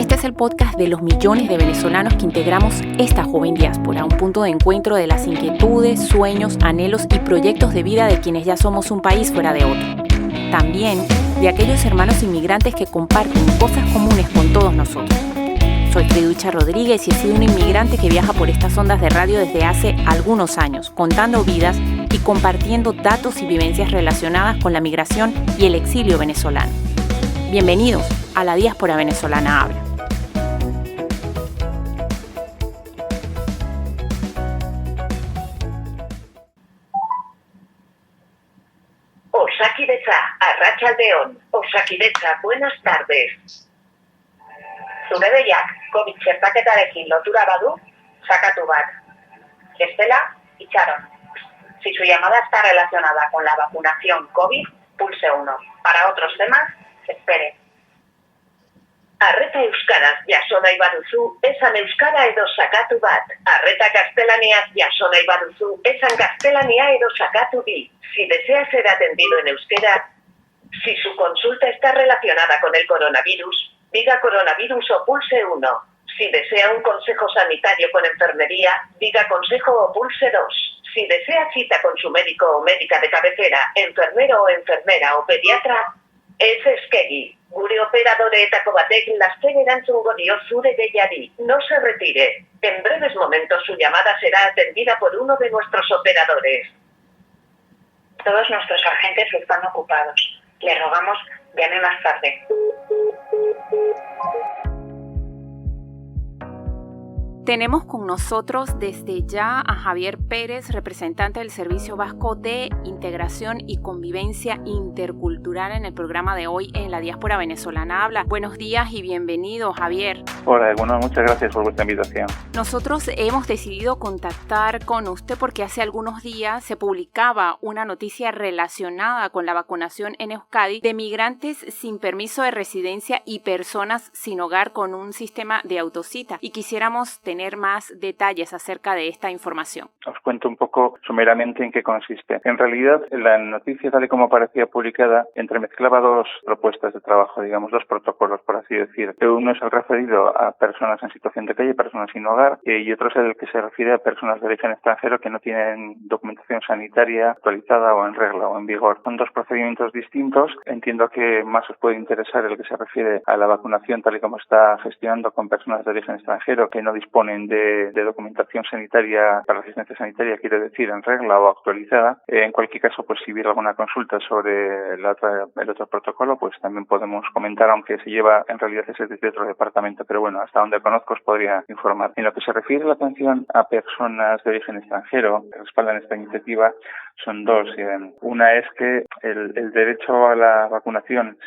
Este es el podcast de los millones de venezolanos que integramos esta joven diáspora, un punto de encuentro de las inquietudes, sueños, anhelos y proyectos de vida de quienes ya somos un país fuera de otro. También de aquellos hermanos inmigrantes que comparten cosas comunes con todos nosotros. Soy Friducha Rodríguez y he sido una inmigrante que viaja por estas ondas de radio desde hace algunos años, contando vidas y compartiendo datos y vivencias relacionadas con la migración y el exilio venezolano. Bienvenidos a La Diáspora Venezolana Habla. Osakidetza, Arratsaldeon. Osakidetza, buenas tardes. Zure deiak COVID txertaketarekin lotura badu, sakatu bat. Bestela, itxaron. Si su llamada está relacionada con la vacunación COVID, pulse 1. Para otros temas, espere. Arreta euskaraz jaso nahi baduzu, esan euskara edo sakatu bat. Arreta gaztelaniaz jaso nahi baduzu, esan gaztelania edo sakatu bi. Si desea ser atendido en euskera, si su consulta está relacionada con el coronavirus, diga coronavirus o pulse 1. Si desea un consejo sanitario con enfermería, diga consejo o pulse 2. Si desea cita con su médico o médica de cabecera, enfermero o enfermera o pediatra, ez eskegi. Gure operadoreetako batek laster erantzungo dio zure deiari. No se retire. En breves momentos su llamada será atendida por uno de nuestros operadores. Todos nuestros agentes están ocupados. Le rogamos llame más tarde. Tenemos con nosotros desde ya a Javier Pérez, representante del Servicio Vasco de Integración y Convivencia Intercultural en el programa de hoy en La Diáspora Venezolana Habla. Buenos días y bienvenido, Javier. Hola, bueno, muchas gracias por vuestra invitación. Nosotros hemos decidido contactar con usted porque hace algunos días se publicaba una noticia relacionada con la vacunación en Euskadi de migrantes sin permiso de residencia y personas sin hogar con un sistema de autocita, y quisiéramos tener más detalles acerca de esta información. Os cuento un poco someramente en qué consiste. En realidad, la noticia, tal y como aparecía publicada, entremezclaba dos propuestas de trabajo, digamos, dos protocolos, por así decir. Uno es el referido a personas en situación de calle, personas sin hogar, y otro es el que se refiere a personas de origen extranjero que no tienen documentación sanitaria actualizada o en regla o en vigor. Son dos procedimientos distintos. Entiendo que más os puede interesar el que se refiere a la vacunación tal y como está gestionando con personas de origen extranjero que no disponen de documentación sanitaria para la asistencia sanitaria, quiere decir en regla o actualizada. En cualquier caso, pues si hubiera alguna consulta sobre el otro protocolo, pues también podemos comentar, aunque se lleva en realidad ese desde otro departamento, pero bueno, hasta donde conozco os podría informar. En lo que se refiere a la atención a personas de origen extranjero que respaldan esta iniciativa, son dos. Una es que el derecho a la vacunación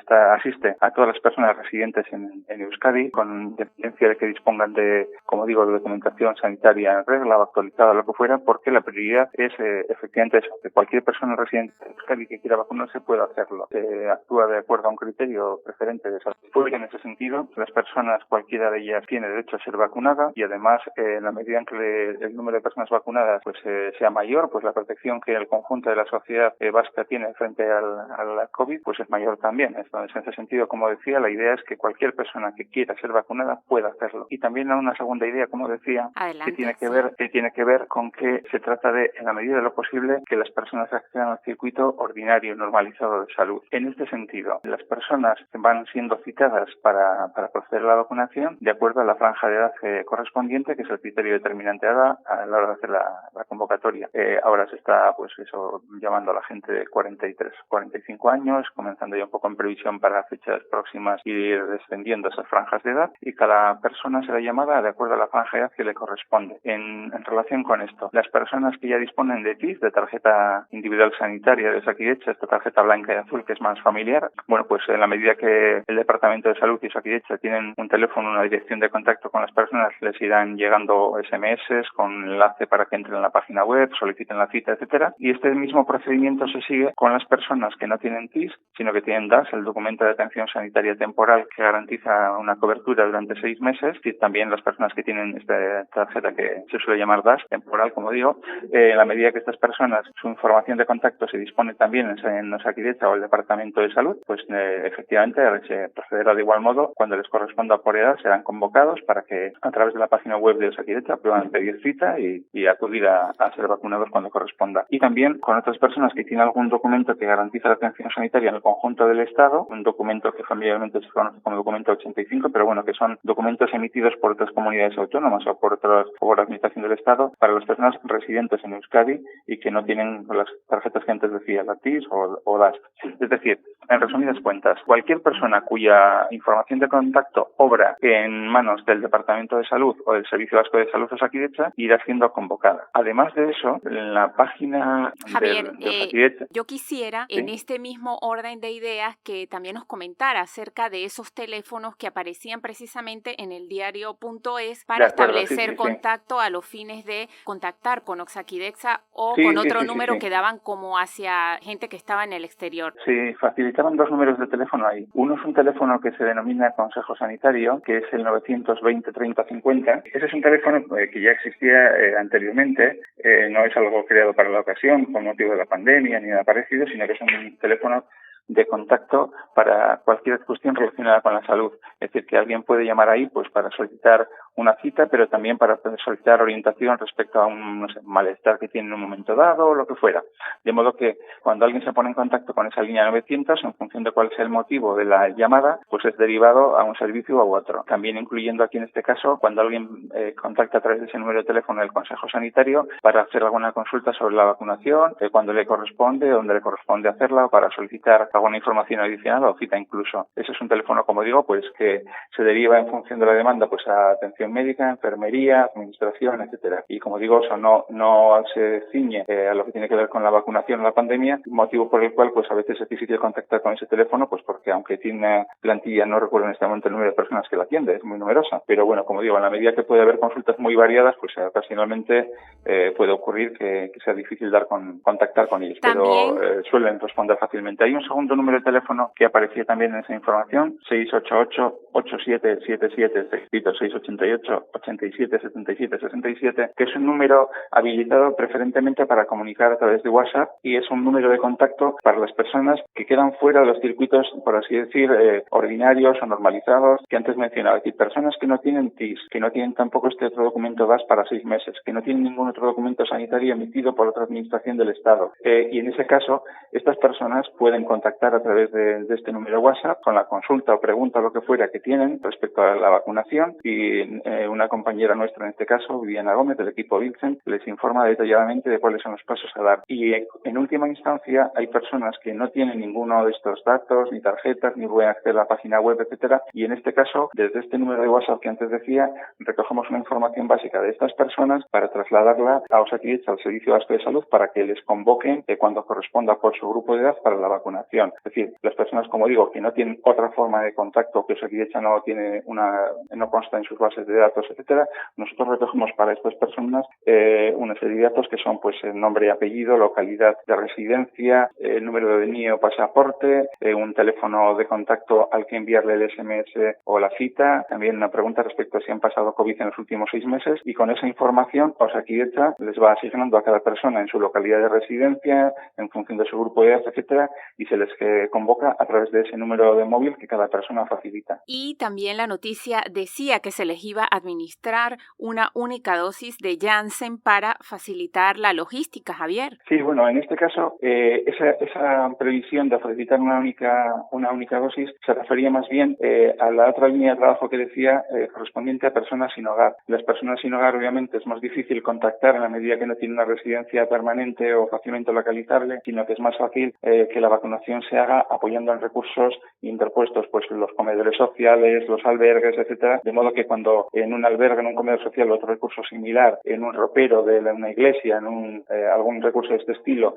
asiste a todas las personas residentes en Euskadi, con independencia de que dispongan de, como digo, de documentación sanitaria en regla o actualizada, lo que fuera, porque la prioridad es efectivamente eso, que cualquier persona residente en Euskadi que quiera vacunarse pueda hacerlo. Se actúa de acuerdo a un criterio preferente de salud pública. En ese sentido, las personas, cualquiera de ellas, tiene derecho a ser vacunada, y además, en la medida en que el número de personas vacunadas pues sea mayor, pues la protección que el conjunto de la sociedad vasca tiene frente al COVID pues es mayor también. Entonces, en ese sentido, como decía, la idea es que cualquier persona que quiera ser vacunada pueda hacerlo. Y también hay una segunda idea, como decía, Adelante, que tiene que ver con que se trata de, en la medida de lo posible, que las personas accedan al circuito ordinario normalizado de salud. En este sentido, las personas van siendo citadas para proceder a la vacunación de acuerdo a la franja de edad correspondiente, que es el criterio determinante a la hora de hacer la convocatoria. Ahora se está, pues eso, llamando a la gente de 43, 45 años, comenzando ya un poco en previsión para fechas próximas y ir descendiendo esas franjas de edad, y cada persona será llamada de acuerdo a la franja de edad que le corresponde. En relación con esto, las personas que ya disponen de TIS, de tarjeta individual sanitaria de Osakidetza, esta tarjeta blanca y azul que es más familiar, bueno, pues en la medida que el Departamento de Salud y Osakidetza tienen un teléfono, una dirección de contacto con las personas, les irán llegando SMS con enlace para que entren en la página web, soliciten la cita, etcétera. Y este mismo procedimiento se sigue con las personas que no tienen TIS, sino que tienen DAS, el documento de atención sanitaria temporal que garantiza una cobertura durante 6 meses, y también las personas que tienen esta tarjeta que se suele llamar DAS, temporal, como digo, en la medida que estas personas, su información de contacto se dispone también en Osakidetza o el Departamento de Salud, pues efectivamente se procederá de igual modo. Cuando les corresponda por edad serán convocados para que a través de la página web de Osakidetza puedan pedir cita y acudir a ser vacunados cuando corresponda. Y también con otras personas que tienen algún documento que garantiza la atención sanitaria en el conjunto del Estado, un documento que familiarmente se conoce como documento 85, pero bueno, que son documentos emitidos por otras comunidades autónomas o por la Administración del Estado para las personas residentes en Euskadi y que no tienen las tarjetas que antes decía, la TIS o DAS. Es decir, en resumidas cuentas, cualquier persona cuya información de contacto obra en manos del Departamento de Salud o del Servicio Vasco de Salud Osakidetza irá siendo convocada. Además de eso, en la página Javier, de Osakidetza... yo quisiera, ¿sí? En este mismo orden de ideas, que también nos comentara acerca de esos teléfonos que aparecían precisamente en el diario.es para establecer contacto a los fines de contactar con Osakidetza o con otro número que daban como hacia gente que estaba en el exterior. Sí, facilitaban dos números de teléfono ahí. Uno es un teléfono que se denomina Consejo Sanitario, que es el 920 30 50. Ese es un teléfono que ya existía anteriormente, no es algo creado para la ocasión con motivo de la pandemia ni nada parecido, sino que es un teléfono de contacto para cualquier cuestión relacionada con la salud. Es decir, que alguien puede llamar ahí pues para solicitar una cita, pero también para solicitar orientación respecto a un malestar que tiene en un momento dado o lo que fuera. De modo que cuando alguien se pone en contacto con esa línea 900, en función de cuál sea el motivo de la llamada, pues es derivado a un servicio u otro. También incluyendo aquí en este caso, cuando alguien contacta a través de ese número de teléfono del Consejo Sanitario para hacer alguna consulta sobre la vacunación, cuando le corresponde, dónde le corresponde hacerla, o para solicitar alguna información adicional o cita incluso. Ese es un teléfono, como digo, pues que se deriva en función de la demanda pues a atención médica, enfermería, administración, etcétera. Y como digo, eso no se ciñe a lo que tiene que ver con la vacunación o la pandemia, motivo por el cual pues a veces es difícil contactar con ese teléfono, pues porque aunque tiene una plantilla, no recuerdo en este momento el número de personas que la atiende, es muy numerosa. Pero bueno, como digo, en la medida que puede haber consultas muy variadas, pues ocasionalmente puede ocurrir que sea difícil contactar con ellos. ¿También? Pero suelen responder fácilmente. Hay un segundo número de teléfono que aparecía también en esa información, 688-8777, escrito 688-8777-67, que es un número habilitado preferentemente para comunicar a través de WhatsApp y es un número de contacto para las personas que quedan fuera de los circuitos, por así decir, ordinarios o normalizados que antes mencionaba. Es decir, personas que no tienen TIS, que no tienen tampoco este otro documento DAS para 6 meses, que no tienen ningún otro documento sanitario emitido por otra administración del Estado. Y en ese caso, estas personas pueden contactar a través de este número WhatsApp con la consulta o pregunta o lo que fuera que tienen respecto a la vacunación y una compañera nuestra, en este caso, Viviana Gómez, del equipo Vilcen, les informa detalladamente de cuáles son los pasos a dar. Y en última instancia hay personas que no tienen ninguno de estos datos, ni tarjetas, ni pueden acceder a la página web, etcétera, y en este caso, desde este número de WhatsApp que antes decía, recogemos una información básica de estas personas para trasladarla a Osakidetza, al Servicio Vasco de Salud, para que les convoquen cuando corresponda por su grupo de edad para la vacunación. Es decir, las personas, como digo, que no tienen otra forma de contacto, que Osakidetza no tiene no consta en sus bases de datos, etcétera, nosotros recogemos para estas personas una serie de datos que son pues el nombre y apellido, localidad de residencia, el número de DNI o pasaporte, un teléfono de contacto al que enviarle el SMS o la cita, también una pregunta respecto a si han pasado COVID en los últimos 6 meses, y con esa información Osakidetza les va asignando a cada persona en su localidad de residencia, en función de su grupo de edad, etcétera, y se les convoca a través de ese número de móvil que cada persona facilita. Y también la noticia decía que se les iba a administrar una única dosis de Janssen para facilitar la logística, Javier. Sí, bueno, en este caso, esa previsión de facilitar una única dosis se refería más bien a la otra línea de trabajo que decía correspondiente a personas sin hogar. Las personas sin hogar, obviamente, es más difícil contactar en la medida que no tienen una residencia permanente o fácilmente localizable, sino que es más fácil que la vacunación se haga apoyando en recursos interpuestos, pues los comedores sociales, los albergues, etcétera, de modo que cuando en un albergue, en un comedor social, otro recurso similar, en un ropero de una iglesia, en algún recurso de este estilo,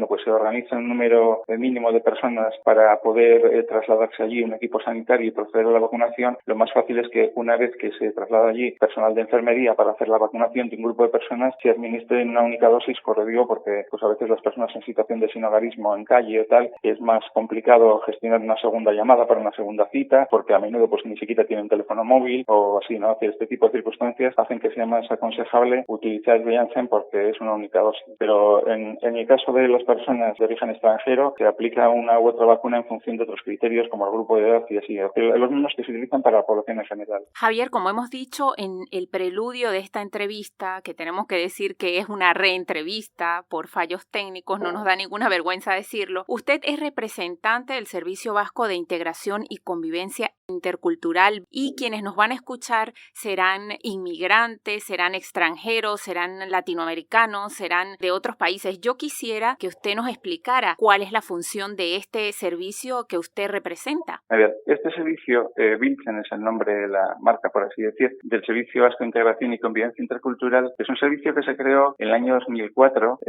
pues se organiza un número mínimo de personas para poder trasladarse allí un equipo sanitario y proceder a la vacunación. Lo más fácil es que una vez que se traslada allí personal de enfermería para hacer la vacunación de un grupo de personas, se administre en una única dosis, por lo digo, porque pues a veces las personas en situación de sinhogarismo en calle o tal, es más complicado gestionar una segunda llamada para una segunda cita, porque a menudo pues ni siquiera tienen teléfono móvil o así, ¿no? conocer este tipo de circunstancias hacen que sea más aconsejable utilizar el Janssen porque es una única dosis. Pero en el caso de las personas de origen extranjero, se aplica una u otra vacuna en función de otros criterios como el grupo de edad y así, los mismos que se utilizan para la población en general. Javier, como hemos dicho en el preludio de esta entrevista, que tenemos que decir que es una reentrevista por fallos técnicos, no nos da ninguna vergüenza decirlo, usted es representante del Servicio Vasco de Integración y Convivencia Intercultural y quienes nos van a escuchar serán inmigrantes, serán extranjeros, serán latinoamericanos, serán de otros países. Yo quisiera que usted nos explicara cuál es la función de este servicio que usted representa. A ver, este servicio, Vilchen es el nombre de la marca, por así decir, del Servicio Vasco de Integración y Convivencia Intercultural. Es un servicio que se creó en el año 2004,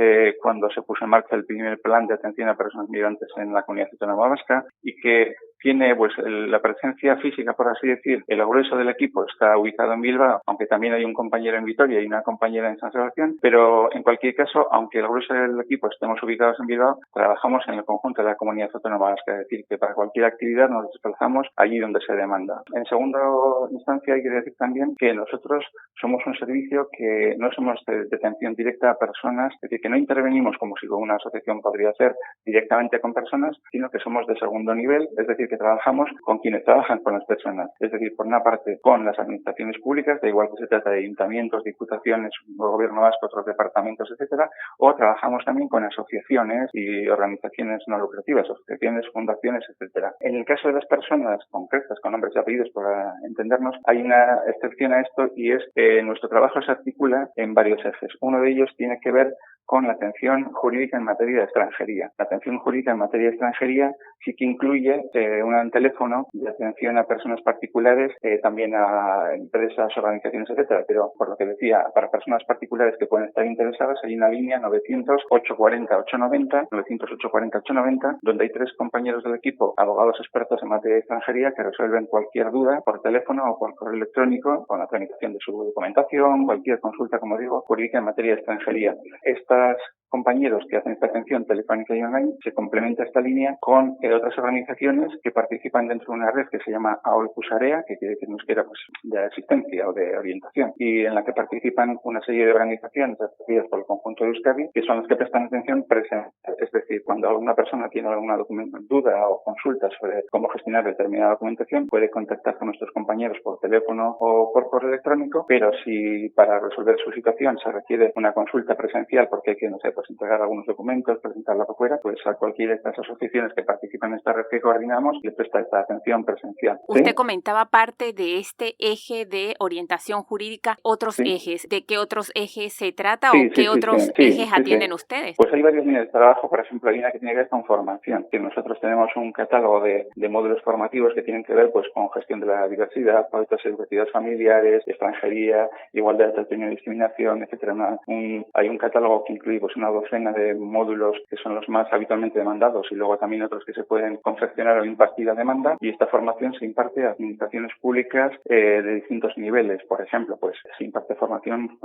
cuando se puso en marcha el primer plan de atención a personas migrantes en la Comunidad Autónoma Vasca y que tiene pues la presencia física, por así decir, el grueso del equipo está ubicado en Bilbao, aunque también hay un compañero en Vitoria y una compañera en San Sebastián, pero en cualquier caso, aunque el grueso del equipo estemos ubicados en Bilbao, trabajamos en el conjunto de la Comunidad Autónoma Vasca, es decir, que para cualquier actividad nos desplazamos allí donde se demanda. En segunda instancia hay que decir también que nosotros somos un servicio que no somos de detención directa a personas, es decir, que no intervenimos como si una asociación podría hacer directamente con personas, sino que somos de segundo nivel, es decir, que trabajamos con quienes trabajan con las personas, es decir, por una parte con las administraciones públicas, da igual que se trata de ayuntamientos, diputaciones, gobierno vasco, otros departamentos, etcétera, o trabajamos también con asociaciones y organizaciones no lucrativas, asociaciones, fundaciones, etcétera. En el caso de las personas concretas, con nombres y apellidos, para entendernos, hay una excepción a esto y es que nuestro trabajo se articula en varios ejes. Uno de ellos tiene que ver con la atención jurídica en materia de extranjería. La atención jurídica en materia de extranjería sí que incluye un teléfono de atención a personas particulares, también a empresas, organizaciones, etcétera. Pero, por lo que decía, para personas particulares que pueden estar interesadas, hay una línea 900-840-890, 900-840-890, donde hay 3 compañeros del equipo, abogados expertos en materia de extranjería, que resuelven cualquier duda por teléfono o por correo electrónico, con la tramitación de su documentación, cualquier consulta, como digo, jurídica en materia de extranjería. Estas compañeros que hacen esta atención telefónica y online, se complementa esta línea con otras organizaciones que participan dentro de una red que se llama Aholkusarea, que quiere decir en euskera pues, de asistencia o de orientación, y en la que participan una serie de organizaciones repartidas por el conjunto de Euskadi, que son las que prestan atención presencial. Es decir, cuando alguna persona tiene alguna duda o consulta sobre cómo gestionar determinada documentación, puede contactar con nuestros compañeros por teléfono o por correo electrónico, pero si para resolver su situación se requiere una consulta presencial porque hay que, no sé, pues entregar algunos documentos, presentar lo que fuera, pues a cualquiera de estas asociaciones que participan en esta red que coordinamos le presta esta atención presencial. Usted ¿Sí? comentaba parte de este eje de orientación jurídica, otros ejes. ¿De qué otros ejes se trata o qué otros ejes atienden ustedes? Pues hay varias líneas de trabajo, por ejemplo, hay una que tiene que ver con formación, que nosotros tenemos un catálogo de módulos formativos que tienen que ver pues con gestión de la diversidad, pautas educativas familiares, extranjería, igualdad, trato y discriminación, etcétera. Hay un catálogo que incluye pues una docena de módulos que son los más habitualmente demandados y luego también otros que se pueden confeccionar o impartir a demanda, y esta formación se imparte a administraciones públicas de distintos niveles. Por ejemplo, pues se imparte formación,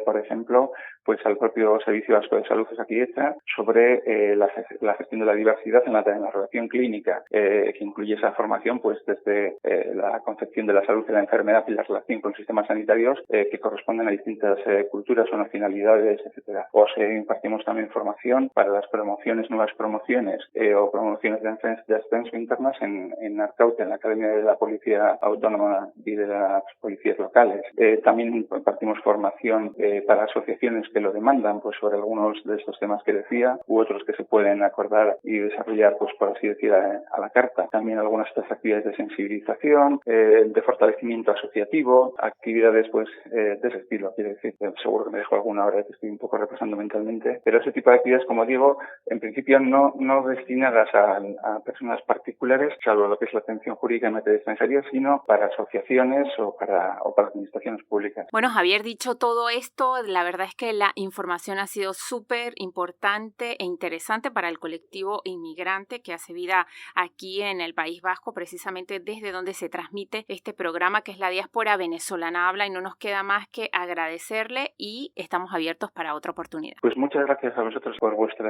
por ejemplo, pues al propio Servicio Vasco de Salud Osakidetza sobre la gestión de la diversidad en la relación clínica, que incluye esa formación pues desde la concepción de la salud y la enfermedad y la relación con sistemas sanitarios que corresponden a distintas culturas o nacionalidades, etcétera. O impartimos también formación para las promociones, nuevas promociones o promociones de ascenso internas en Arkaute, en la Academia de la Policía Autónoma y de las policías locales. También impartimos formación para asociaciones que lo demandan, pues sobre algunos de estos temas que decía, u otros que se pueden acordar y desarrollar, pues por así decir, a la carta. También algunas de estas actividades de sensibilización, de fortalecimiento asociativo, actividades pues de ese estilo. Quiero decir, seguro que me dejo alguna hora que estoy un poco repasando mentalmente, pero ese tipo de actividades, como digo, en principio no destinadas a personas particulares, salvo lo que es la atención jurídica en materia de extranjería, sino para asociaciones o para administraciones públicas. Bueno, Javier, dicho todo esto, la verdad es que la información ha sido súper importante e interesante para el colectivo inmigrante que hace vida aquí en el País Vasco, precisamente desde donde se transmite este programa, que es la Diáspora Venezolana Habla, y no nos queda más que agradecerle y estamos abiertos para otra oportunidad. Pues muchas gracias gracias a vosotros por vuestro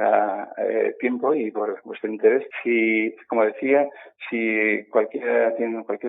tiempo y por vuestro interés. Como decía, si cualquier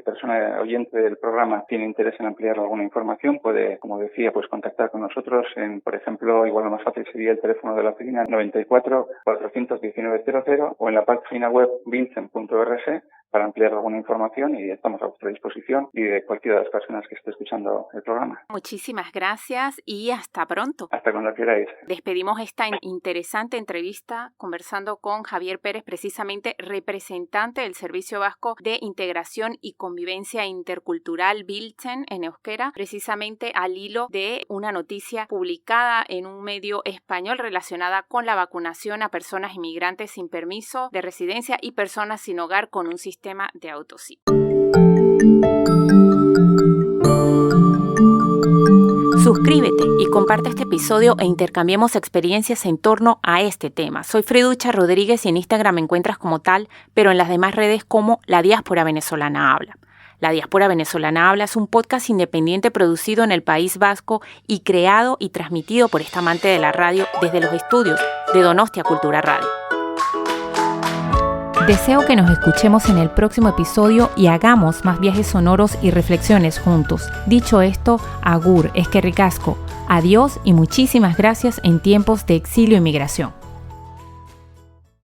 persona oyente del programa tiene interés en ampliar alguna información, puede, como decía, pues contactar con nosotros por ejemplo, igual lo más fácil sería el teléfono de la oficina 94 419 00 o en la página web viltzen.org para ampliar alguna información, y estamos a vuestra disposición y de cualquiera de las personas que esté escuchando el programa. Muchísimas gracias y hasta pronto. Hasta cuando queráis. Despedimos esta interesante entrevista conversando con Javier Pérez, precisamente representante del Servicio Vasco de Integración y Convivencia Intercultural Viltzen en euskera, precisamente al hilo de una noticia publicada en un medio español relacionada con la vacunación a personas inmigrantes sin permiso de residencia y personas sin hogar con un sistema de autosí. Suscríbete y comparte este episodio e intercambiemos experiencias en torno a este tema. Soy Freducha Rodríguez y en Instagram me encuentras como tal, pero en las demás redes como La Diáspora Venezolana Habla. La Diáspora Venezolana Habla es un podcast independiente producido en el País Vasco y creado y transmitido por esta amante de la radio desde los estudios de Donostia Cultura Radio. Deseo que nos escuchemos en el próximo episodio y hagamos más viajes sonoros y reflexiones juntos. Dicho esto, agur, eskerrik asko, adiós y muchísimas gracias en tiempos de exilio y migración.